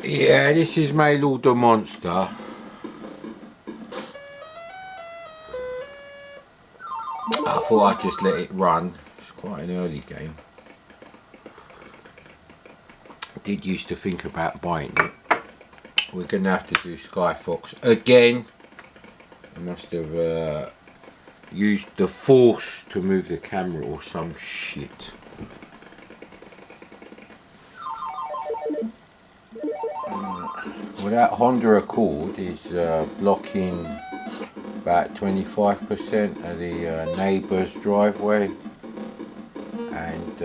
Yeah, this is Mail Order Monster. I thought I'd just let it run. It's quite an early game. I did used to think about buying it. We're going to have to do Sky Fox again. I must have used the force to move the camera or some shit. Well, that Honda Accord is blocking about 25% of the neighbour's driveway, and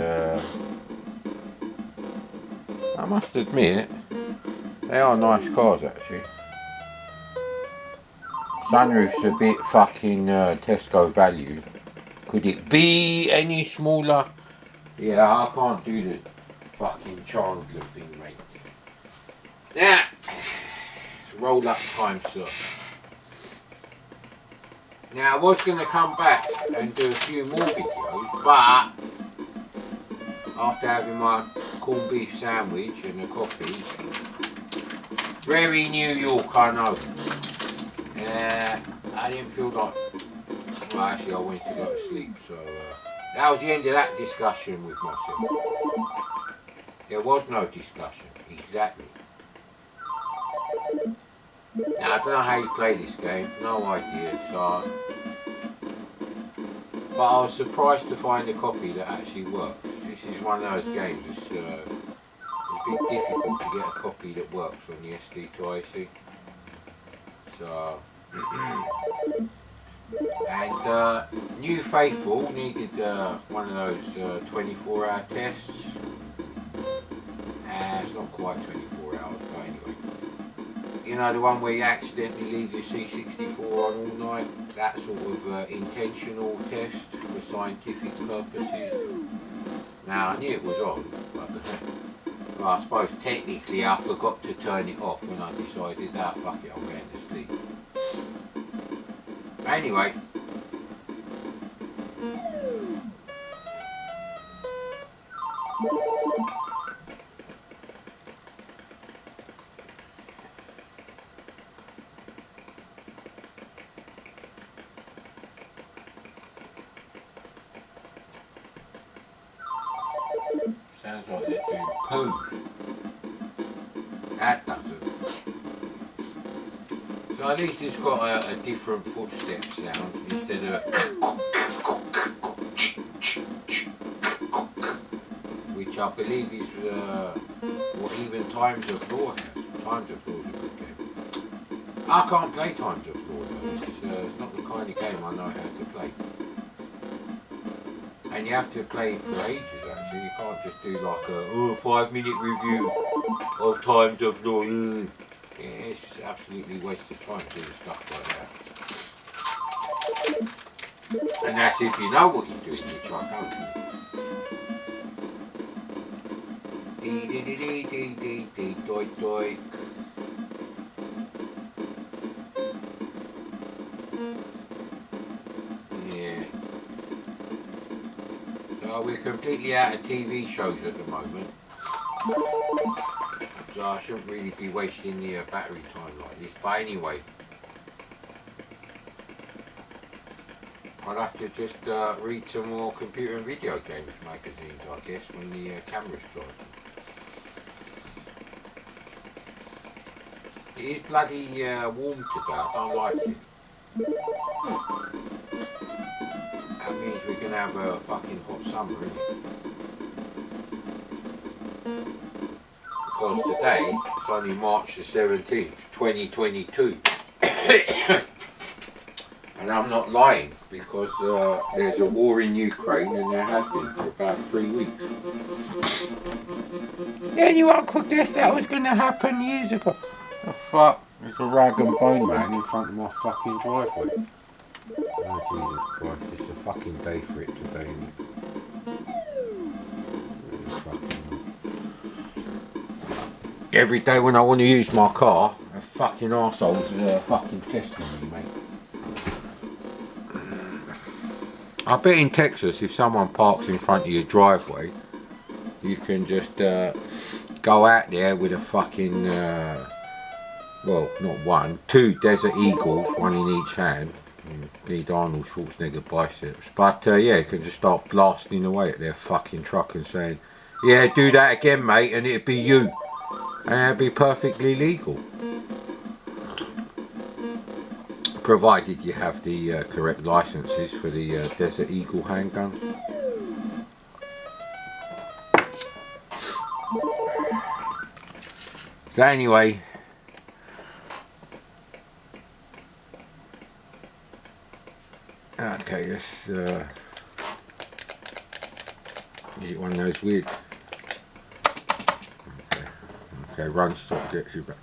I must admit they are nice cars actually. Sunroof's a bit fucking Tesco value. Could it be any smaller? Yeah, I can't do the fucking Chandler thing, mate. Yeah, it's roll up time, sir. Now I was going to come back and do a few more videos, but after having my corned beef sandwich and a coffee, very New York, I know. I didn't feel like, well actually I went to go to sleep, so that was the end of that discussion with myself. There was no discussion, exactly. Now I don't know how you play this game, no idea, so, but I was surprised to find a copy that actually works. This is one of those games, it's a bit difficult to get a copy that works on the SD to IC. So, and New Faithful needed one of those 24-hour tests. It's not quite 24 hours, but anyway. You know, the one where you accidentally leave your C64 on all night? That sort of intentional test for scientific purposes. Now, I knew it was on, but well, I suppose technically I forgot to turn it off when I decided that, fuck it, I'm going to sleep. Anyway. Sounds like they're doing poo. That doesn't. So at least it's got a different footstep sound instead of which I believe is what even Times of Law has. Times of Law is a good game. I can't play Times of Law though. It's not the kind of game I know how to play. And you have to play it for ages actually. You can't just do like a 5-minute review of Times of Law. Yeah, it's absolutely waste of time doing stuff like that. And that's if you know what you're doing, which I don't. Dee dee dee dee dee dee dee doi doi. Yeah. So we're completely out of TV shows at the moment. So I shouldn't really be wasting the battery time like this, but anyway, I'll have to just read some more computer and video games magazines, I guess, when the camera's charging. It is bloody warm today, I don't like it. That means we can have a fucking hot summer, innit? Because today, it's only March the 17th, 2022. And I'm not lying, because there's a war in Ukraine and there has been for about 3 weeks. Anyone could guess that was going to happen years ago. The fuck? There's a rag and bone man in front of my fucking driveway. Oh Jesus Christ, it's a fucking day for it today, isn't it? Every day when I want to use my car, a fucking arseholes fucking testing me, mate. I bet in Texas, if someone parks in front of your driveway, you can just go out there with a fucking, well, not one, 2 Desert Eagles, one in each hand. Need Arnold Schwarzenegger biceps. But yeah, you can just start blasting away at their fucking truck and saying, yeah, do that again, mate, and it'd be you. And it'd be perfectly legal. Provided you have the correct licenses for the Desert Eagle handgun. So anyway, okay, let's is it one of those weird, okay, run stop gets you back.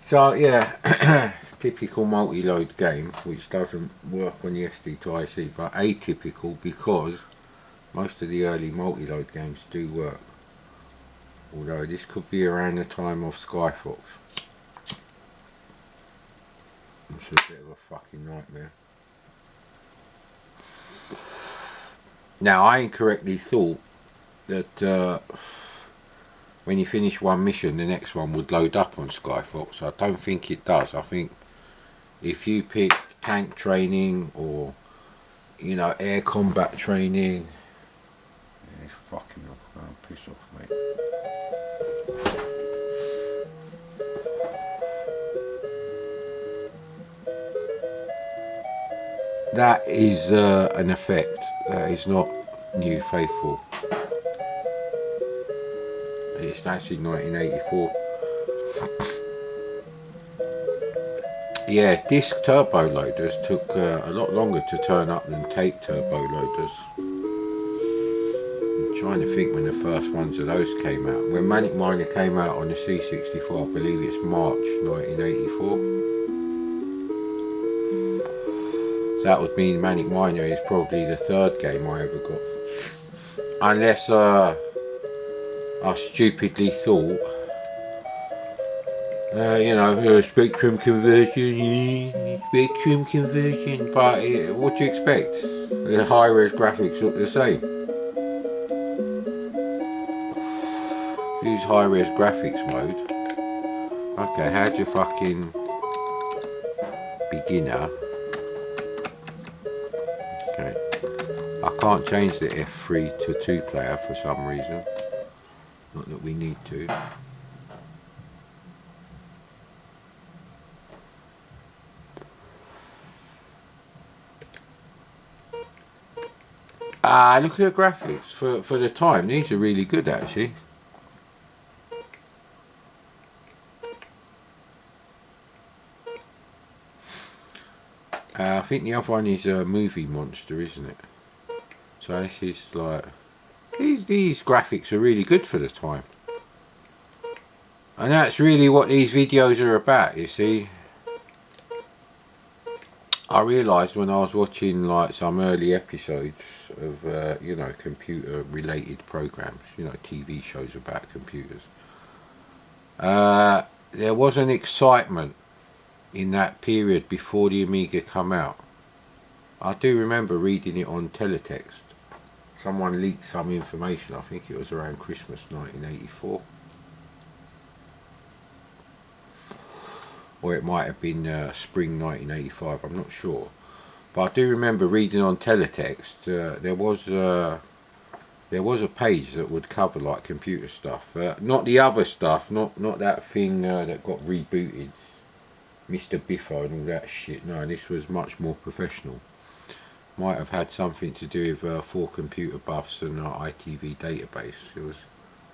So yeah, typical multi-load game which doesn't work on the SD to IC, but atypical because most of the early multi-load games do work. Although this could be around the time of Skyfox. It's a bit of a fucking nightmare. Now I incorrectly thought that when you finish one mission the next one would load up on Skyfox. I don't think it does. I think if you pick tank training or, you know, air combat training, it's fucking off, man, piss off, mate. That is an effect. That is not New Faithful. It's actually 1984. Yeah, disc turbo loaders took a lot longer to turn up than tape turbo loaders. I'm trying to think when the first ones of those came out. When Manic Miner came out on the C64, I believe it's March 1984. So that would mean Manic Miner is probably the third game I ever got. Unless I stupidly thought, you know, spectrum conversion, but what do you expect? The high-res graphics look the same. Use high-res graphics mode. Okay, how'd you fucking beginner? Okay, I can't change the F3 to 2 player for some reason. Not that we need to. Look at the graphics for the time. These are really good actually. I think the other one is a Movie Monster, isn't it? So this is like, these graphics are really good for the time. And that's really what these videos are about, you see. I realised when I was watching like some early episodes of you know, computer related programs, you know, TV shows about computers, there was an excitement in that period before the Amiga come out. I do remember reading it on teletext. Someone leaked some information, I think it was around Christmas 1984. Or it might have been spring 1985, I'm not sure. But I do remember reading on teletext, there was a page that would cover like computer stuff. Not the other stuff, not that thing that got rebooted, Mr. Biffo and all that shit. No, this was much more professional. Might have had something to do with For Computer Buffs and ITV database. It was,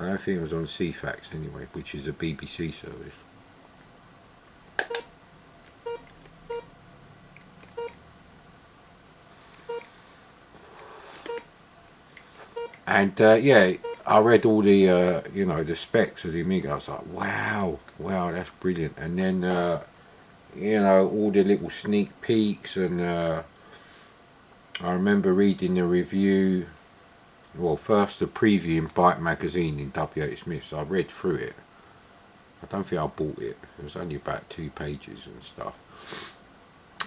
I don't think it was on CFAX anyway, which is a BBC service. And yeah, I read all the you know, the specs of the Amiga. I was like, wow, that's brilliant. And then you know, all the little sneak peeks, and I remember reading the review. Well, first the preview in Byte magazine in W.H. Smith. So I read through it, I don't think I bought it. It was only about 2 pages and stuff.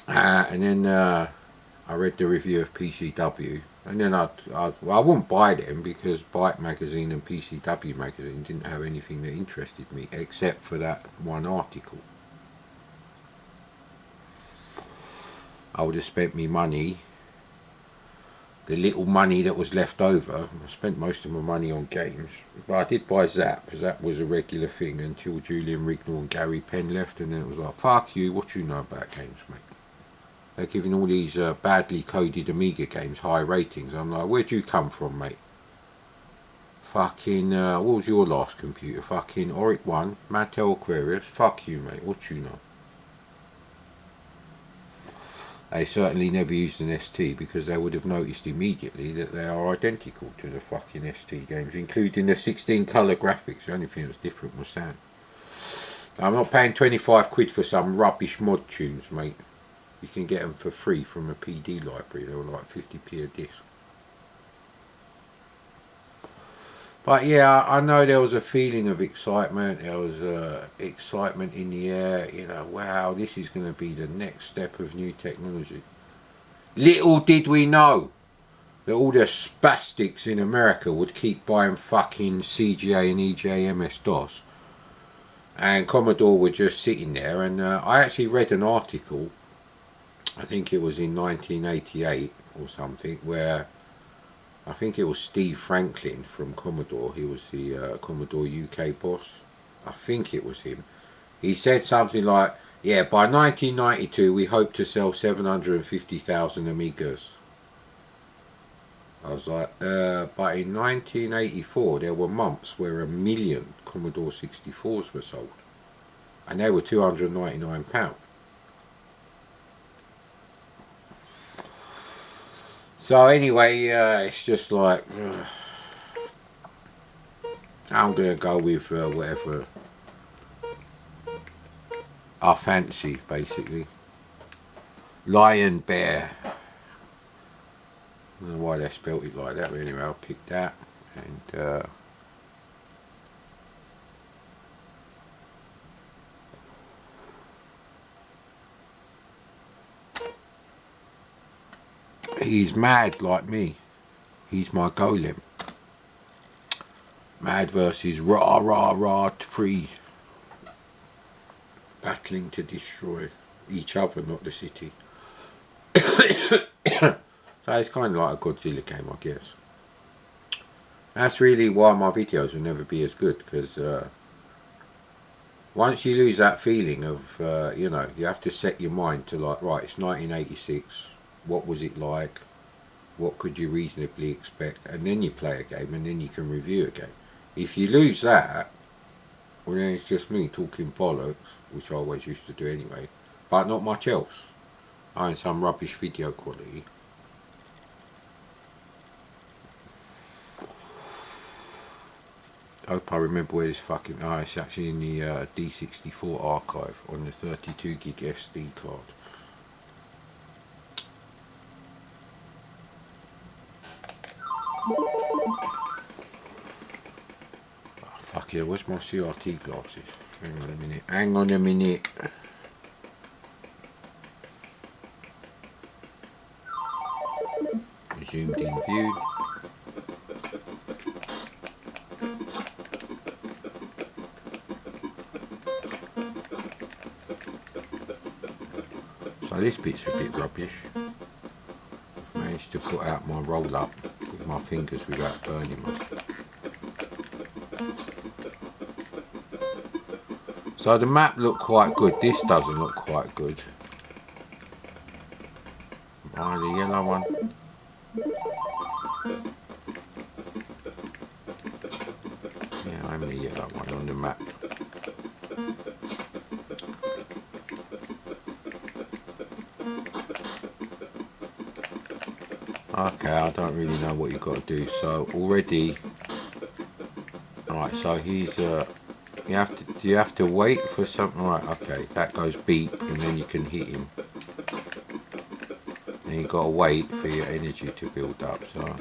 And then I read the review of PCW, and then I wouldn't buy them because Byte magazine and PCW magazine didn't have anything that interested me except for that one article. I would have spent me money, the little money that was left over. I spent most of my money on games, but I did buy Zap, because that was a regular thing until Julian Rignall and Gary Penn left, and then it was like, fuck you, what you know about games, mate? They're giving all these badly coded Amiga games high ratings. I'm like, where'd you come from, mate? Fucking, what was your last computer? Fucking Auric 1, Mattel Aquarius. Fuck you, mate, what you know? They certainly never used an ST because they would have noticed immediately that they are identical to the fucking ST games, including the 16 colour graphics. The only thing that was different was sound. I'm not paying 25 quid for some rubbish mod tunes, mate. You can get them for free from a PD library. They were like 50p a disc. But yeah, I know there was a feeling of excitement. There was excitement in the air. You know, wow, this is going to be the next step of new technology. Little did we know that all the spastics in America would keep buying fucking CGA and EJ MS-DOS. And Commodore were just sitting there. And I actually read an article, I think it was in 1988 or something, where I think it was Steve Franklin from Commodore. He was the Commodore UK boss. I think it was him. He said something like, yeah, by 1992 we hope to sell 750,000 Amigas. I was like, but in 1984 there were months where 1 million Commodore 64s were sold. And they were £299. So anyway, it's just like, I'm going to go with whatever I fancy, basically. Lion Bear. I don't know why they spelt it like that, but anyway, I'll pick that. And he's mad like me. He's my golem. Mad versus rah rah rah free. Battling to destroy each other, not the city. So it's kind of like a Godzilla game, I guess. That's really why my videos will never be as good, because once you lose that feeling of, you know, you have to set your mind to like, right, it's 1986. What was it like? What could you reasonably expect? And then you play a game, and then you can review a game. If you lose that, well, then it's just me talking bollocks, which I always used to do anyway, but not much else. I own some rubbish video quality. I hope I remember where this fucking... Oh, it's actually in the D64 archive on the 32 gig SD card. Oh, fuck yeah, where's my CRT glasses? Hang on a minute. Hang on a minute. Zoomed in view. So this bit's a bit rubbish. I've managed to put out my roll up with my fingers without burning myself. So the map looked quite good. This doesn't look quite good. Oh, the yellow one. Yeah, I'm the yellow one on the map. Okay, I don't really know what you've got to do. So already, alright. So he's you have to wait for something. Right, okay, that goes beep, and then you can hit him. And you got to wait for your energy to build up. So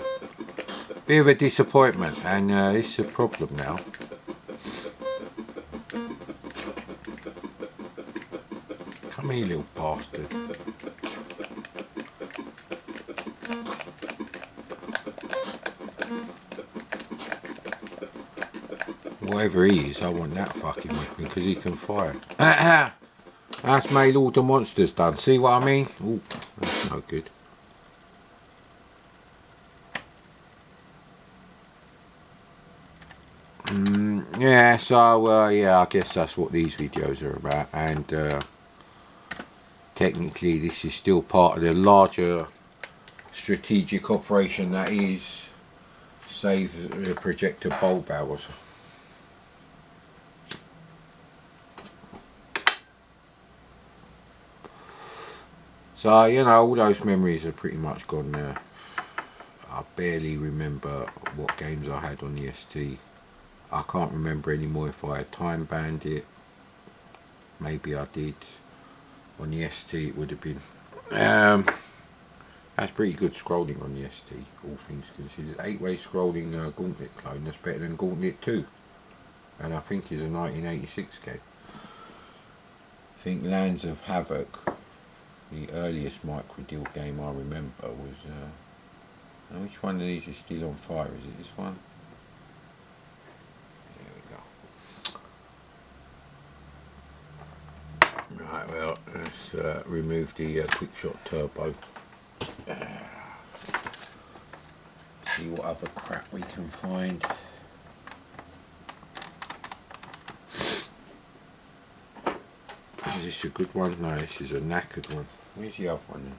bit of a disappointment, and this is a problem now. Come here, little bastard. Whatever he is, I want that fucking weapon because he can fire. That's made all the monsters done. See what I mean? Ooh, that's no good. Yeah, so yeah, I guess that's what these videos are about. And technically, this is still part of the larger strategic operation that is save the projector bulb barrels. So, you know, all those memories are pretty much gone now. I barely remember what games I had on the ST. I can't remember anymore if I had Time Bandit. Maybe I did. On the ST it would have been. That's pretty good scrolling on the ST, all things considered. 8-way scrolling Gauntlet clone, that's better than Gauntlet 2. And I think it's a 1986 game. I think Lands of Havoc, the earliest micro-deal game I remember was... which one of these is still on fire? Is it this one? There we go. Right, well, let's remove the quick shot turbo. See what other crap we can find. Is this a good one? No, this is a knackered one. Where's the other one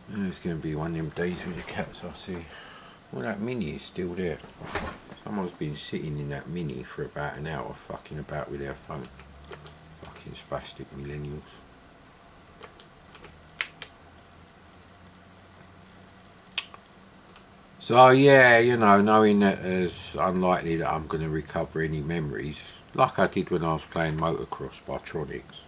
then? It's going to be one of them days with the cats, I see. Well, that Mini is still there. Someone's been sitting in that Mini for about an hour fucking about with their phone. Fucking spastic millennials. So yeah, you know, knowing that it's unlikely that I'm going to recover any memories, like I did when I was playing Motocross by Tronics.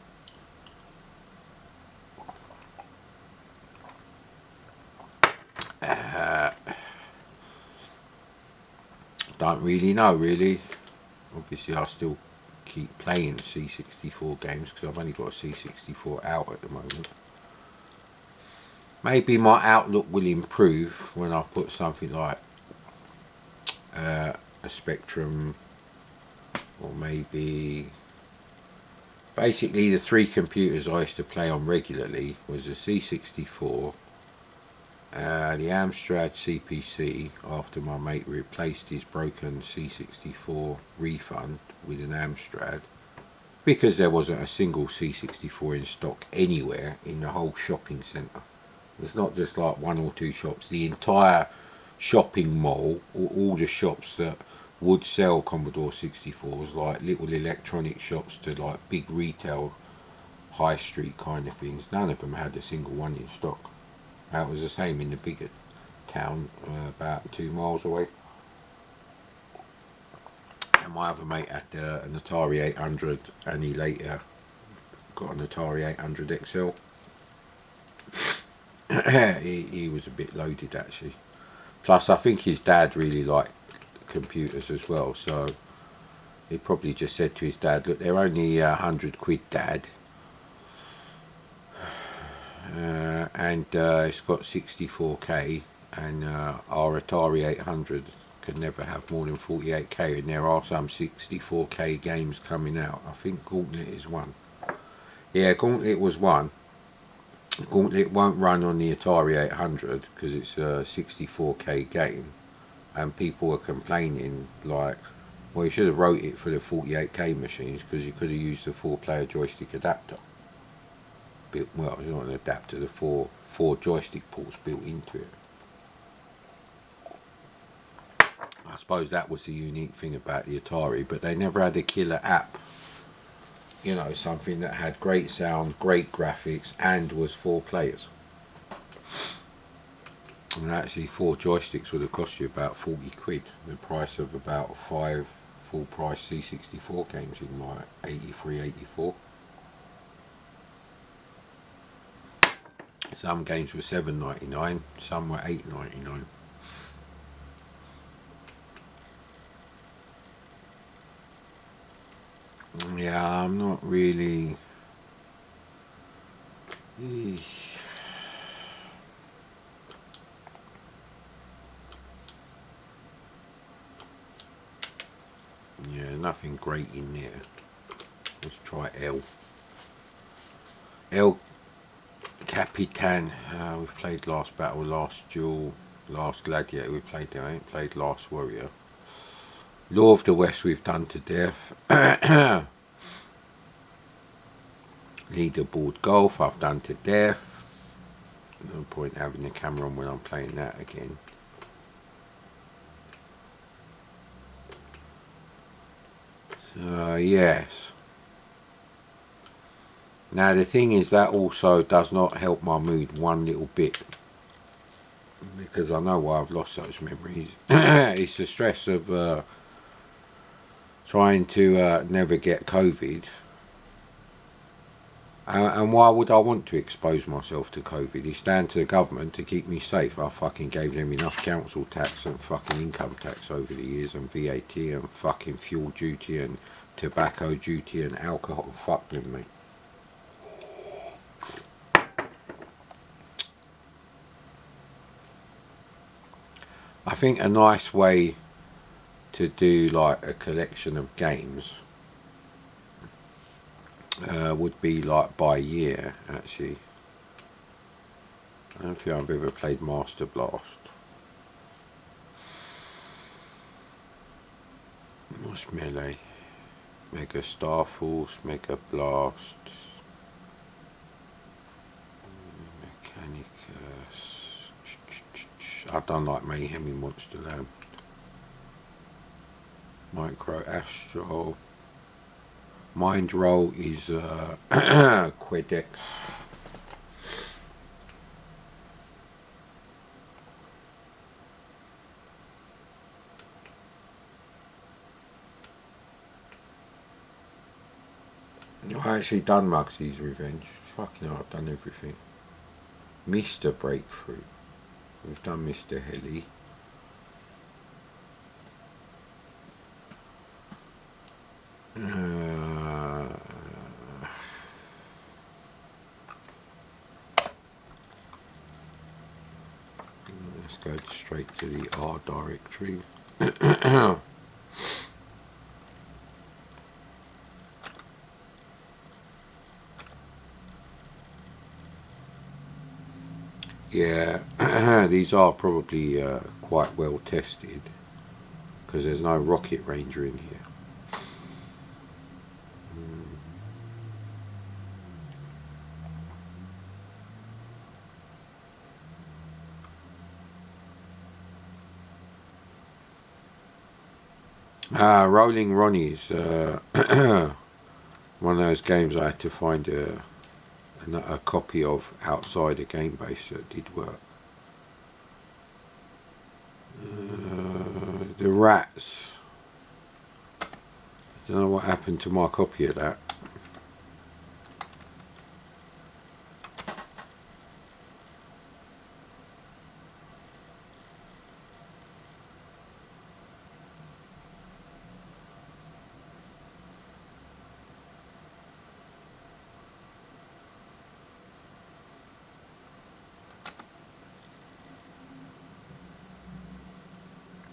Don't really know, really. Obviously, I still keep playing C64 games because I've only got a C64 out at the moment. Maybe my outlook will improve when I put something like a Spectrum, or maybe... Basically, the three computers I used to play on regularly was a C64, the Amstrad CPC, after my mate replaced his broken C64 refund with an Amstrad, because there wasn't a single C64 in stock anywhere in the whole shopping centre. It's not just like one or two shops, the entire shopping mall, all the shops that would sell Commodore 64s, like little electronic shops to like big retail high street kind of things, none of them had a single one in stock. That was the same in the bigger town, about 2 miles away. And my other mate had an Atari 800, and he later got an Atari 800 XL. he was a bit loaded actually. Plus I think his dad really liked computers as well, so he probably just said to his dad, look, they're only 100 quid, Dad, and it's got 64k, and our Atari 800 could never have more than 48k, and there are some 64k games coming out. I think Gauntlet is one. Yeah, Gauntlet was one. Gauntlet won't run on the Atari 800 because it's a 64k game, and people were complaining like, well, you should have wrote it for the 48k machines because you could have used the 4-player joystick adapter. Well, it's not an adapter, the four joystick ports built into it. I suppose that was the unique thing about the Atari, but they never had a killer app. You know, something that had great sound, great graphics, and was 4 players. And actually 4 joysticks would have cost you about 40 quid, the price of about 5 full price C64 games in my 83, 84. Some games were $7.99, some were $8.99. Yeah, I'm not really. Yeah, nothing great in there. Let's try L. El Capitan. We've played Last Battle, Last Duel, Last Gladiator. We played there. I ain't played Last Warrior. Law of the West we've done to death. Leaderboard Golf I've done to death. No point having the camera on when I'm playing that again. So yes. Now the thing is that also does not help my mood one little bit, because I know why I've lost those memories. It's the stress of trying to never get COVID. And why would I want to expose myself to COVID? It's down to the government to keep me safe. I fucking gave them enough council tax and fucking income tax over the years, and VAT and fucking fuel duty and tobacco duty and alcohol. Fuck them, mate. I think a nice way to do like a collection of games would be like by year, actually. I don't think I've ever played Master Blast. What's Melee? Mega Star Force, Mega Blast, Mechanicus. I've done like Mayhem in Monster Land. Micro Astral. Mind Roll is Quedex. I actually done Mugsy's Revenge. Fucking hell, I've done everything. Mr. Breakthrough. We've done Mr. Heli. Let's go straight to the R directory. Yeah, these are probably quite well tested, because there's no Rocket Ranger in here. Rolling Ronnie's one of those games I had to find a copy of outside a game base that did work. The Rats. I don't know what happened to my copy of that.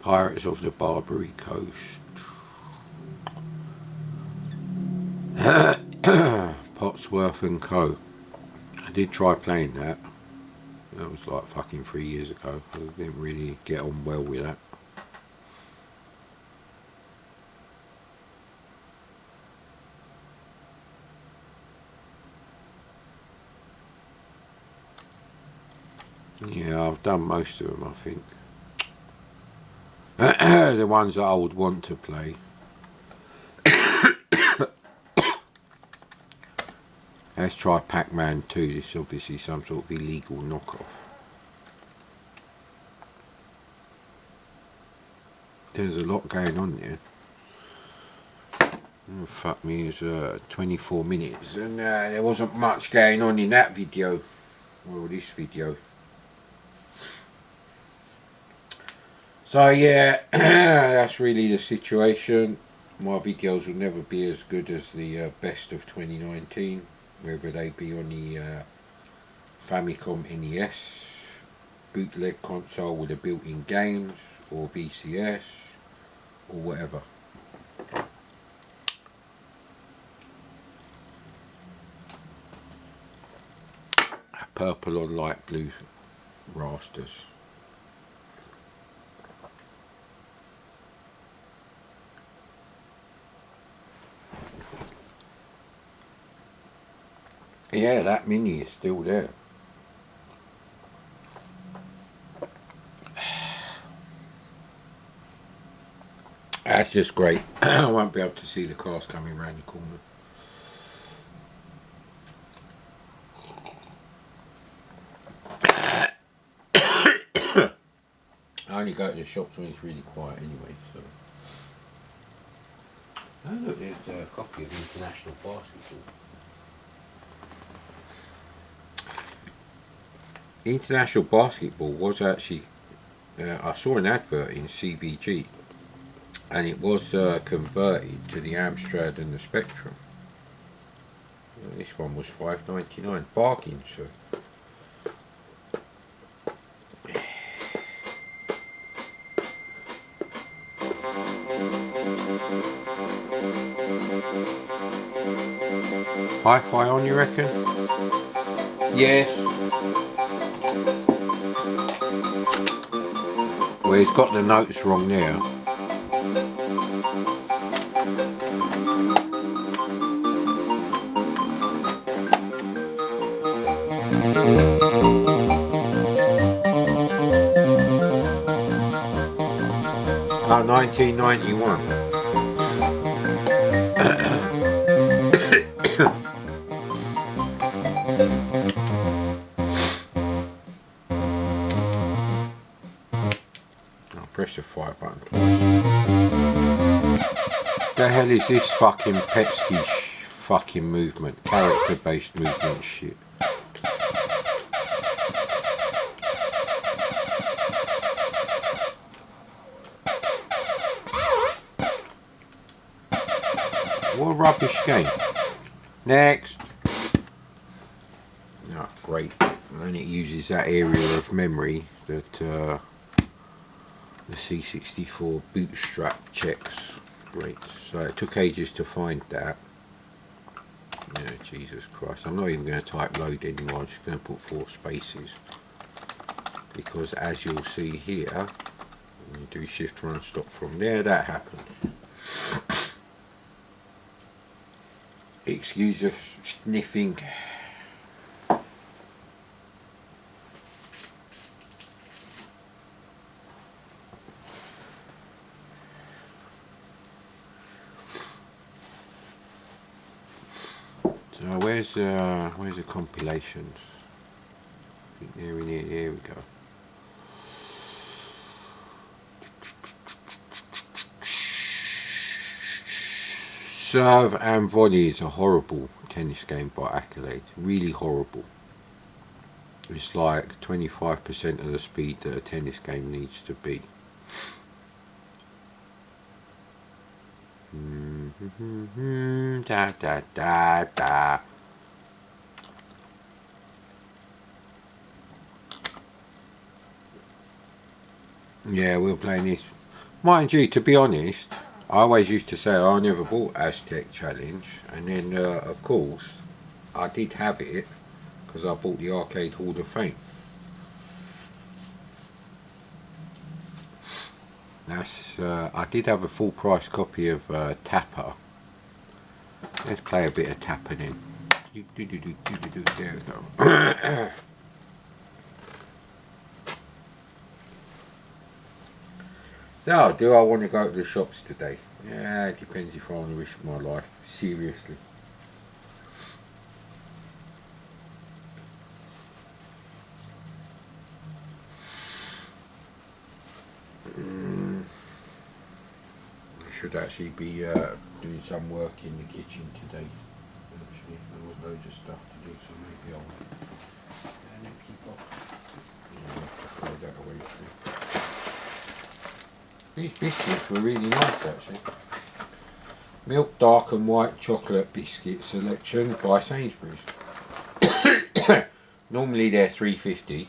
Pirates of the Barbary Coast. Potsworth and Co. I did try playing that. That was like fucking 3 years ago. I didn't really get on well with that. Yeah, I've done most of them, I think. The ones that I would want to play. Let's try Pac-Man 2. This is obviously some sort of illegal knockoff. There's a lot going on there. Oh, fuck me, it's 24 minutes and there wasn't much going on in that video. Well, this video. So yeah, that's really the situation. my videos will never be as good as the best of 2019, whether they be on the Famicom NES, bootleg console with the built-in games, or VCS, or whatever. Purple on light blue rasters. Yeah, that Mini is still there. That's just great. I won't be able to see the cars coming around the corner. I only go to the shops when it's really quiet anyway, so. Oh look, there's a copy of International Basketball. International Basketball was actually, I saw an advert in CBG, and it was converted to the Amstrad and the Spectrum. This one was $5.99, bargain, sir. Hi-Fi on, you reckon? Yes. Well, he's got the notes wrong there. Oh, 1991. I'll press the fire button twice. The hell is this fucking Petsky fucking movement? Character based movement shit. What a rubbish game. Next. Oh, great. And it uses that area of memory that the C64 bootstrap checks. Great. So it took ages to find that. Yeah, Jesus Christ. I'm not even going to type load anymore. I'm just going to put 4 spaces. Because as you'll see here, when you do shift run stop from there, that happens. Excuse the sniffing. So where's the compilations? I think they're in here. Here we go. Serve and Volley is a horrible tennis game by accolade. Really horrible. It's like 25% of the speed that a tennis game needs to be. Da da da da. Yeah, we're playing this. Mind you, to be honest, I always used to say I never bought Aztec Challenge, and then of course I did have it because I bought the Arcade Hall of Fame. That's I did have a full price copy of Tapper. Let's play a bit of Tapper then. There we go. Now, do I want to go to the shops today? Yeah, it depends if I want to risk my life. Seriously. I should actually be doing some work in the kitchen today. Actually, there was loads of stuff to do, so maybe I'll keep off. Yeah, throw that away too. These biscuits were really nice actually. Milk dark and white chocolate biscuit selection by Sainsbury's. Normally they're £3.50.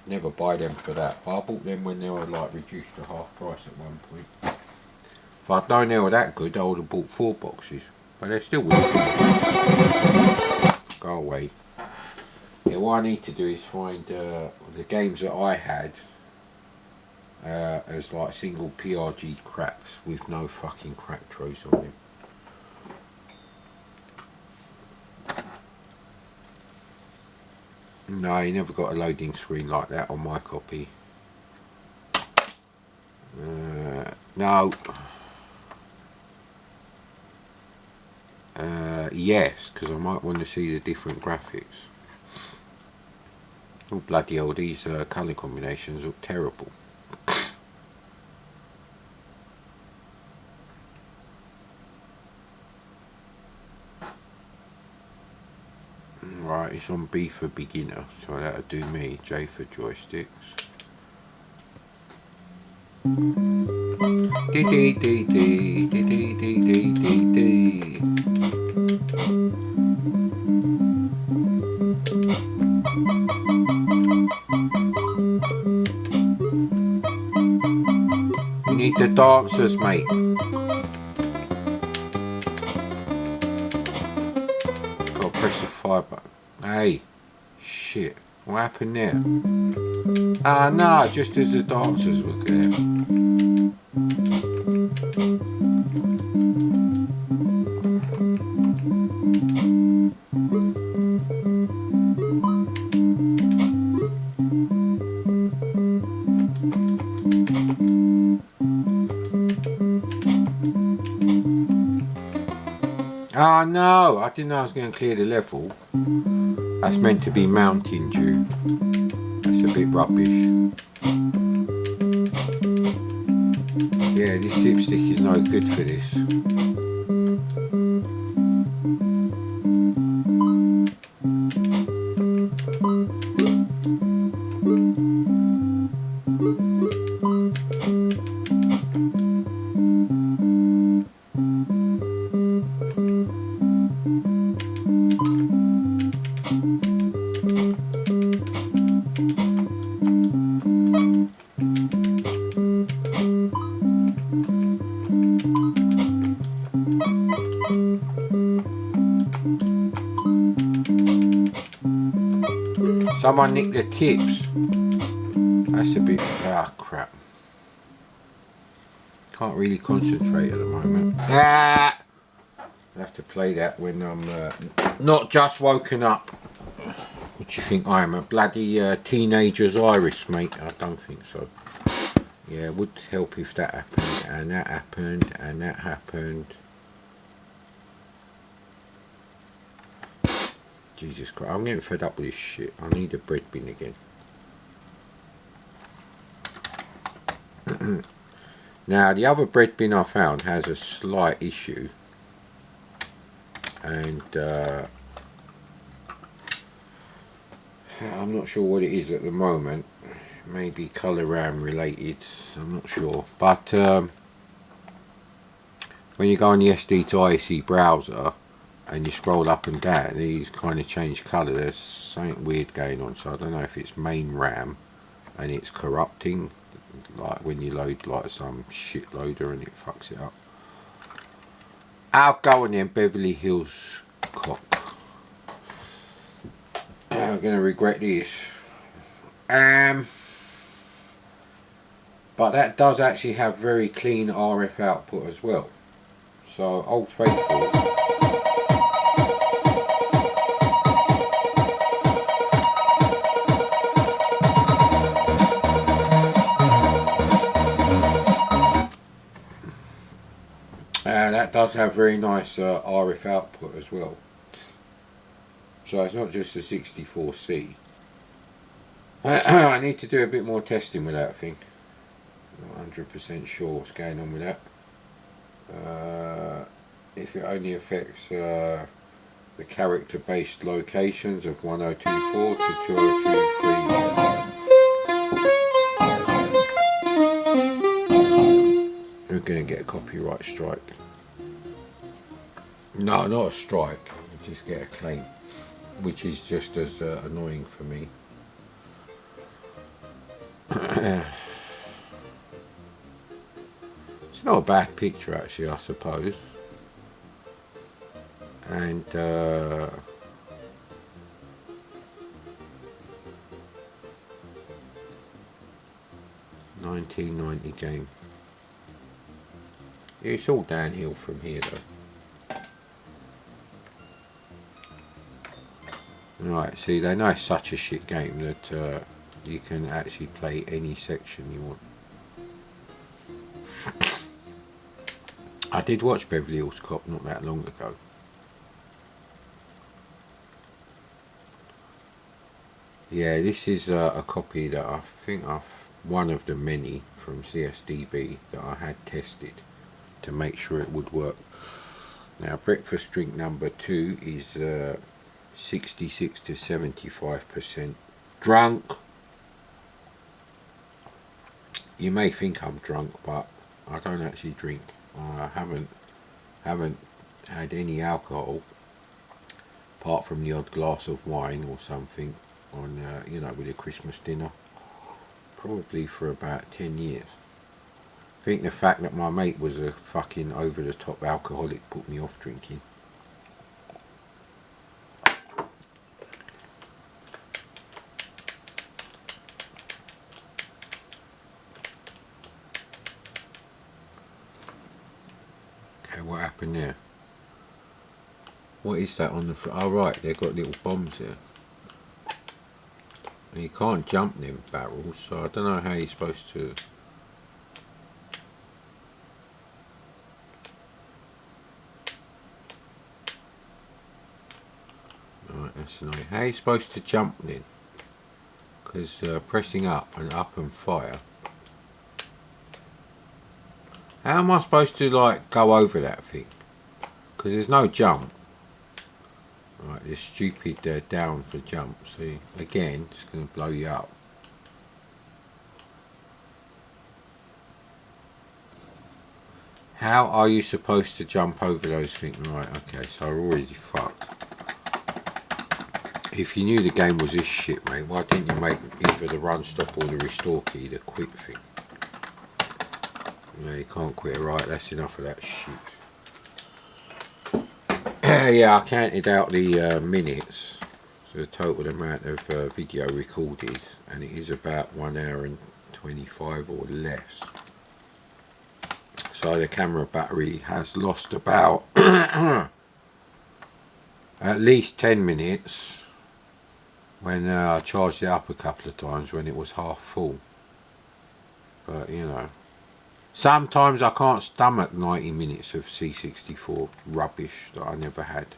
Never buy them for that. I bought them when they were like reduced to half price at one point. If I'd known they were that good, I would have bought 4 boxes. But they're still worth it. Go away. Yeah, what I need to do is find the games that I had as like single PRG cracks with no fucking crack trace on them. No, you never got a loading screen like that on my copy. No. Yes, because I might want to see the different graphics. Oh bloody hell, these colour combinations look terrible. Right, it's on B for beginner, so that'll do me. J for joysticks. Dee dee dee dee dee dee dee dee dee dee. We need the dancers, mate. Gotta press the fire button. Hey, shit, what happened there? Ah, no, just as the dancers were there. Oh no, I didn't know I was going to clear the level. That's meant to be Mountain Dew. That's a bit rubbish. Yeah, this dipstick is no good for this. Someone nicked the tips. That's a bit... ah, crap. Can't really concentrate at the moment. Ah! I'll have to play that when I'm not just woken up. What do you think I am? A bloody teenager's iris, mate? I don't think so. Yeah, it would help if that happened, and that happened, and that happened. Jesus Christ, I'm getting fed up with this shit. I need a bread bin again. Now, the other bread bin I found has a slight issue. And I'm not sure what it is at the moment. Maybe colour RAM related. I'm not sure. But when you go on the SD to IEC browser, and you scroll up and down, these kind of change colour. There's something weird going on, so I don't know if it's main RAM and it's corrupting, like when you load like some shit loader and it fucks it up. I'll go on then, Beverly Hills Cop. I'm gonna regret this. But that does actually have very clean RF output as well. So Old Faithful. That does have very nice RF output as well. So it's not just a 64C. I need to do a bit more testing with that thing. Not 100% sure what's going on with that. If it only affects the character based locations of 1024 to 2023. We're going to get a copyright strike. No, not a strike. You just get a claim, which is just as annoying for me. It's not a bad picture actually, I suppose. And 1990 game. It's all downhill from here though. Right, see, they know it's such a shit game that you can actually play any section you want. I did watch Beverly Hills Cop not that long ago. Yeah, this is a copy that I think one of the many from CSDB that I had tested to make sure it would work. Now, breakfast drink number 2 is 66 to 75% drunk. You may think I'm drunk, but I don't actually drink. I haven't had any alcohol apart from the odd glass of wine or something on you know, with a Christmas dinner, probably for about 10 years. I think the fact that my mate was a fucking over the top alcoholic put me off drinking. Okay, what happened there? What is that on the floor? Oh right, they've got little bombs there. And you can't jump them barrels, so I don't know how you're supposed to. Right, that's annoying. How are you supposed to jump then? Because pressing up and fire. How am I supposed to like go over that thing? Because there's no jump. Right, this stupid down for jump. See, again, it's going to blow you up. How are you supposed to jump over those things? Right, okay, so I'm already fucked. If you knew the game was this shit, mate, why didn't you make either the run stop or the restore key the quick thing? No, you can't quit. Right, that's enough of that shit. Yeah, I counted out the minutes, so the total amount of video recorded, and it is about 1 hour and 25 or less. So the camera battery has lost about at least 10 minutes when I charged it up a couple of times when it was half full. But you know, sometimes I can't stomach 90 minutes of C64 rubbish that I never had.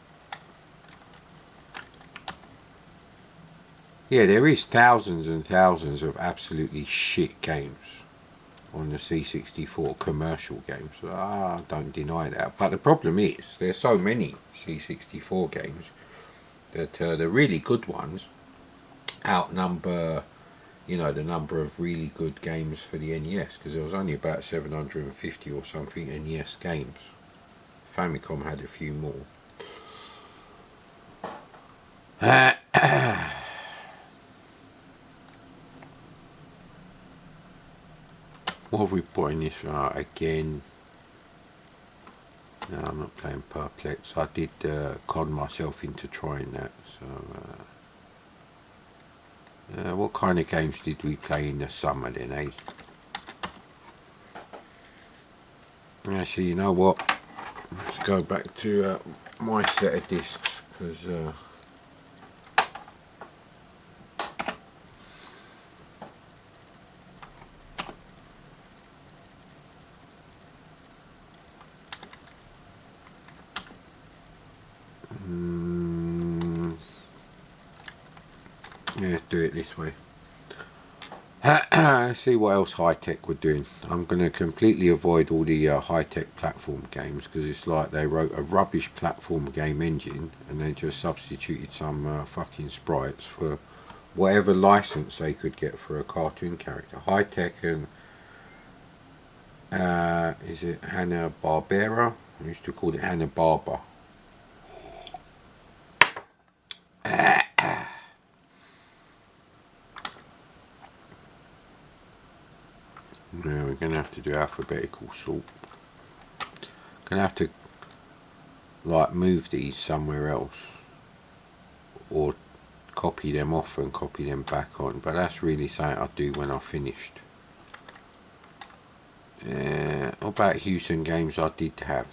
Yeah, there is thousands and thousands of absolutely shit games on the C64, commercial games. I don't deny that. But the problem is, there's so many C64 games that the really good ones outnumber, you know, the number of really good games for the NES, because there was only about 750 or something NES games. Famicom had a few more. What have we put in this? Again, no, I'm not playing Perplex. I did con myself into trying that. So what kind of games did we play in the summer then, eh? Actually, you know what? Let's go back to my set of discs, because yeah, let's do it this way. Let's see what else high-tech we're doing. I'm going to completely avoid all the high-tech platform games, because it's like they wrote a rubbish platform game engine and they just substituted some fucking sprites for whatever license they could get for a cartoon character. High-tech and is it Hanna-Barbera? I used to call it Hanna-Barbera. going to have to do alphabetical sort. Going to have to like move these somewhere else, or copy them off and copy them back on, but that's really something I'll do when I've finished. What about Houston games I did have?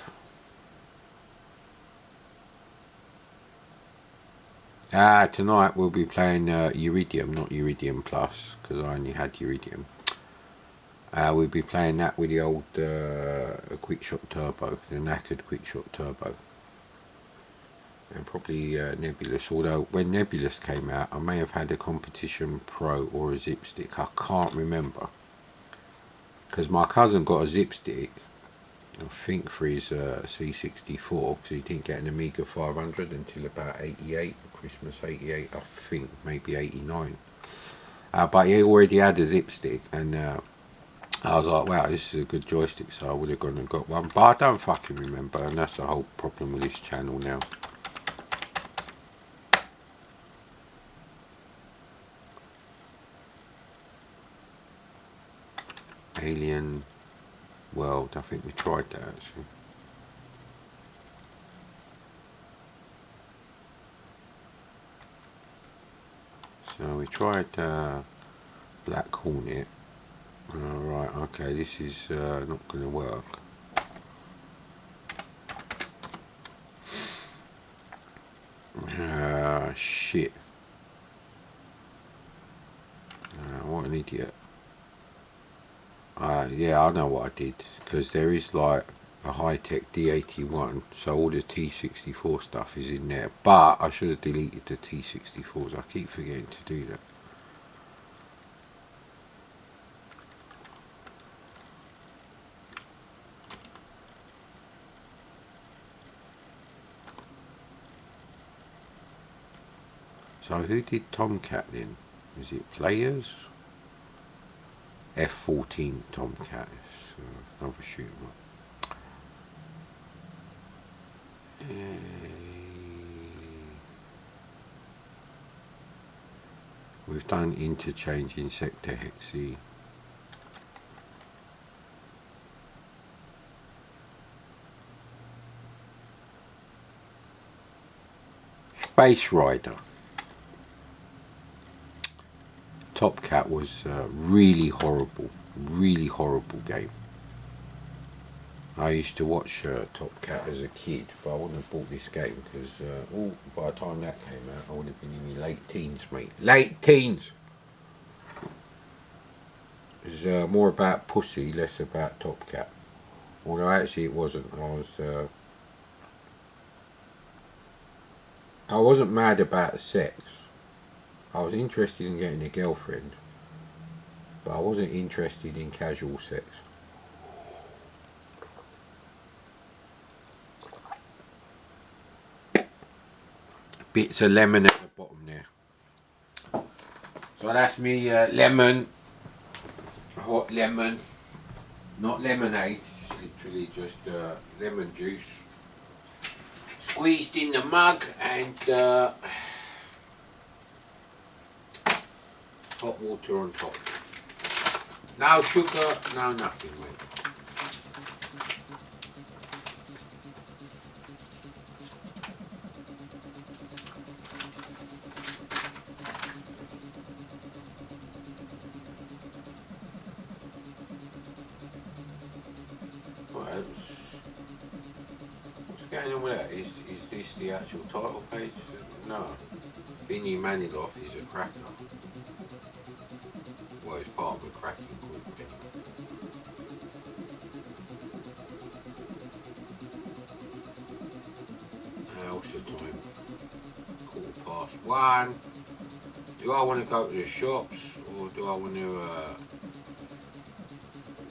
Tonight we'll be playing Iridium, not Iridium Plus, because I only had Iridium. We'll be playing that with the old Quickshot Turbo, the knackered Quickshot Turbo. And probably Nebulous, although when Nebulous came out I may have had a Competition Pro or a Zip Stick, I can't remember. Because my cousin got a Zip Stick, I think for his C64, because he didn't get an Amiga 500 until about 88, Christmas 88 I think, maybe 89. But he already had a Zip Stick, and I was like, wow, this is a good joystick, so I would have gone and got one, but I don't fucking remember, and that's the whole problem with this channel now. Alien World, I think we tried that actually. So we tried Black Hornet. Right, okay, this is not going to work. Shit. What an idiot. Yeah, I know what I did, because there is like a high-tech D81, so all the T64 stuff is in there, but I should have deleted the T64s, I keep forgetting to do that. So who did Tomcat then? Was it Players? F-14 Tomcat, another shoot 'em up. We've done interchange in sector hexi. Space Rider. Top Cat was really horrible game. I used to watch Top Cat as a kid, but I wouldn't have bought this game because by the time that came out, I would have been in my late teens, mate. Late teens! It was more about pussy, less about Top Cat. Although actually it wasn't. I wasn't mad about sex. I was interested in getting a girlfriend, but I wasn't interested in casual sex. Bits of lemon at the bottom there. So that's me lemon, hot lemon, not lemonade, just literally just lemon juice. Squeezed in the mug and hot water on top. No sugar, no nothing, mate. What's going on with that? Is this the actual title page? No. Vinny Maniloff is a cracker. Well, it's part of a cracking group. What's the time? 1:15. Do I want to go to the shops, or do I want to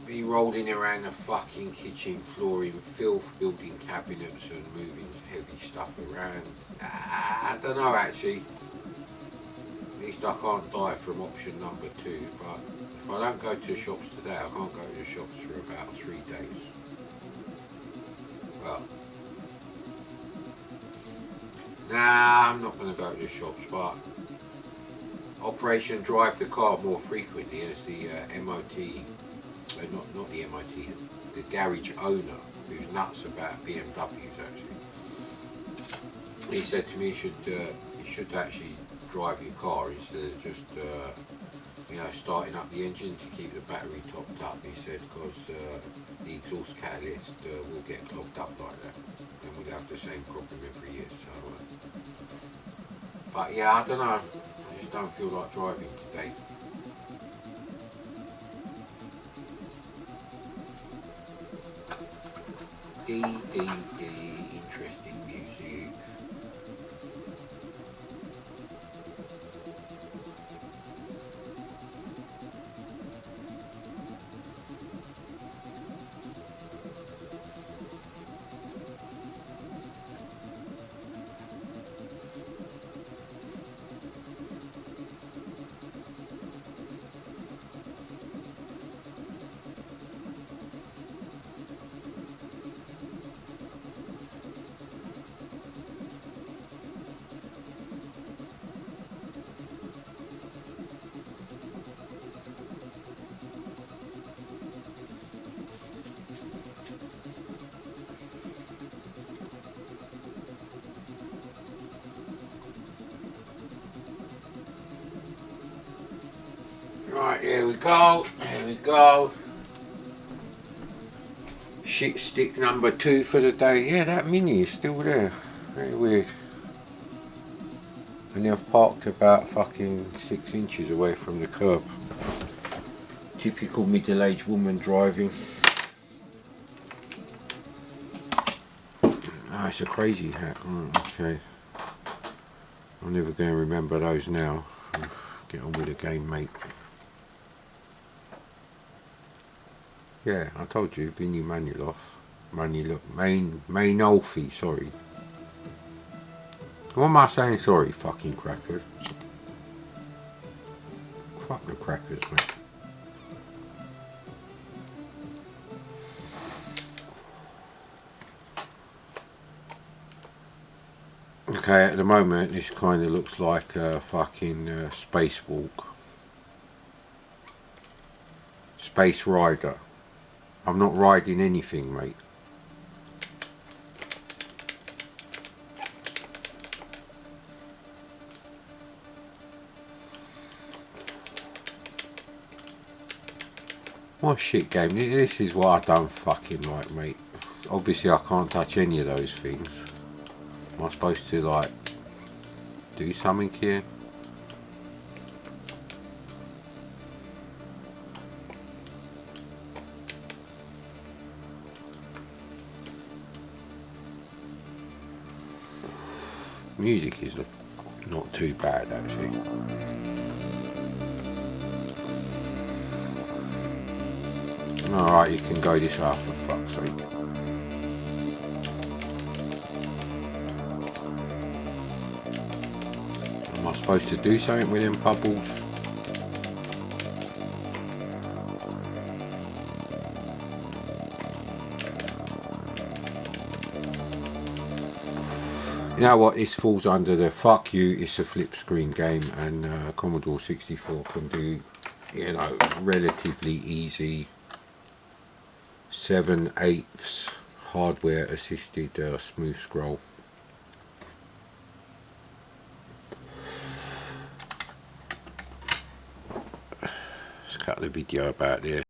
be rolling around the fucking kitchen floor in filth, building cabinets and moving heavy stuff around? I don't know actually. At least I can't die from option number 2, but if I don't go to the shops today, I can't go to the shops for about 3 days. Well, nah, I'm not going to go to the shops, but Operation Drive the Car more frequently as the MOT not the MIT, the garage owner, who's nuts about BMWs actually. He said to me you should actually drive your car instead of just you know, starting up the engine to keep the battery topped up. He said because the exhaust catalyst will get clogged up like that, and we'll have the same problem every year. So, but yeah, I don't know. I just don't feel like driving today. Interesting music. Right, here we go, here we go. Shit stick number 2 for the day. Yeah, that Mini is still there. Very weird. And I've parked about fucking 6 inches away from the curb. Typical middle-aged woman driving. Oh, it's a crazy hat. Okay. I'm never going to remember those now. Get on with the game, mate. Yeah, I told you, bring your manual off. Main Olfie, sorry. What am I saying sorry, fucking crackers? Fuck the crackers, mate. Okay, at the moment this kind of looks like a fucking spacewalk. Space Rider. I'm not riding anything, mate. What shit game? This is what I don't fucking like, mate. Obviously I can't touch any of those things. Am I supposed to like do something here? Music is not too bad actually. Alright, you can go this way for fuck's sake. Am I supposed to do something with them bubbles? You know what, this falls under the fuck you, it's a flip screen game, and Commodore 64 can do, you know, relatively easy 7/8 hardware assisted smooth scroll. Let's cut the video about there.